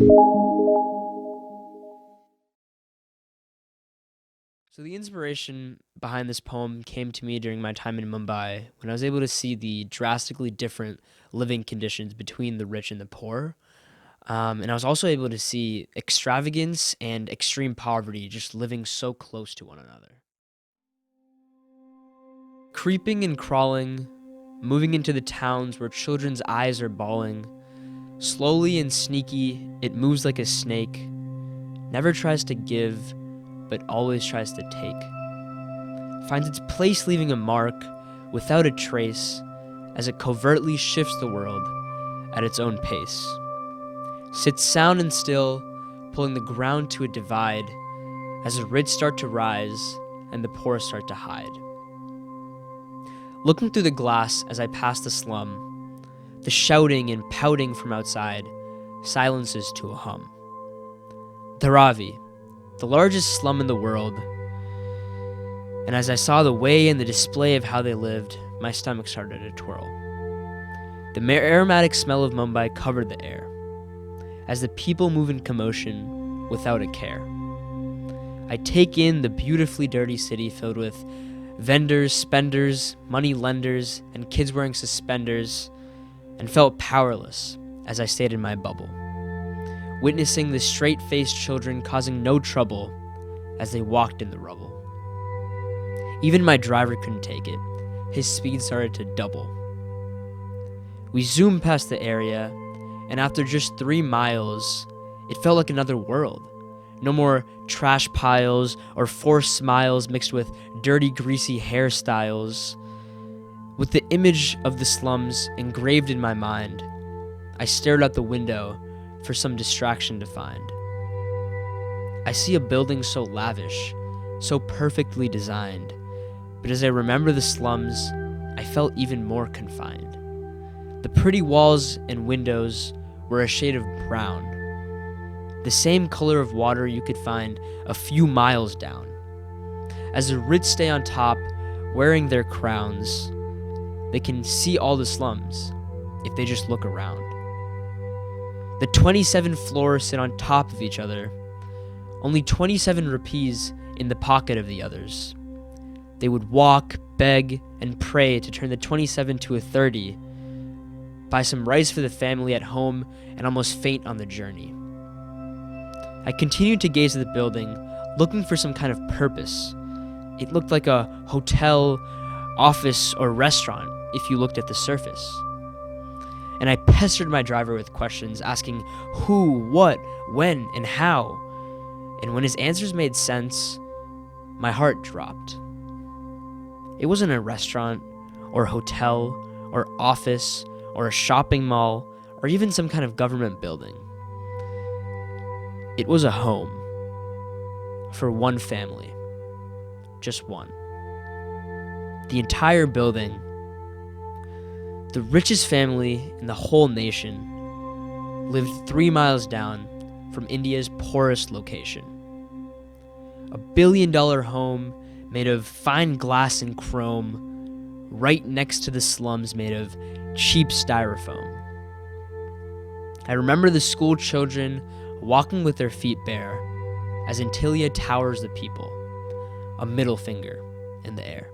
So the inspiration behind this poem came to me during my time in Mumbai when I was able to see the drastically different living conditions between the rich and the poor. And I was also able to see extravagance and extreme poverty just living so close to one another. Creeping and crawling, moving into the towns where children's eyes are bawling, slowly and sneaky, it moves like a snake, never tries to give, but always tries to take. Finds its place leaving a mark without a trace as it covertly shifts the world at its own pace. Sits sound and still, pulling the ground to a divide as the rich start to rise and the poor start to hide. Looking through the glass as I pass the slum, the shouting and pouting from outside silences to a hum. Dharavi, the largest slum in the world, and as I saw the way and the display of how they lived, my stomach started to twirl. The aromatic smell of Mumbai covered the air, as the people move in commotion without a care. I take in the beautifully dirty city filled with vendors, spenders, money lenders, and kids wearing suspenders, and felt powerless as I stayed in my bubble, witnessing the straight-faced children causing no trouble as they walked in the rubble. Even my driver couldn't take it. His speed started to double. We zoomed past the area, and after just 3 miles, it felt like another world. No more trash piles or forced smiles mixed with dirty, greasy hairstyles. With the image of the slums engraved in my mind, I stared out the window for some distraction to find. I see a building so lavish, so perfectly designed, but as I remember the slums, I felt even more confined. The pretty walls and windows were a shade of brown, the same color of water you could find a few miles down. As the rich stay on top, wearing their crowns, they can see all the slums if they just look around. The 27 floors sit on top of each other, only 27 rupees in the pocket of the others. They would walk, beg, and pray to turn the 27 to a 30, buy some rice for the family at home, and almost faint on the journey. I continued to gaze at the building, looking for some kind of purpose. It looked like a hotel, office, or restaurant if you looked at the surface. And I pestered my driver with questions, asking who, what, when, and how. And when his answers made sense, my heart dropped. It wasn't a restaurant, or hotel, or office, or a shopping mall, or even some kind of government building. It was a home for one family, just one. The entire building, the richest family in the whole nation, lived 3 miles down from India's poorest location. A $1 billion home made of fine glass and chrome, right next to the slums made of cheap styrofoam. I remember the school children walking with their feet bare as Antilia towers the people, a middle finger in the air.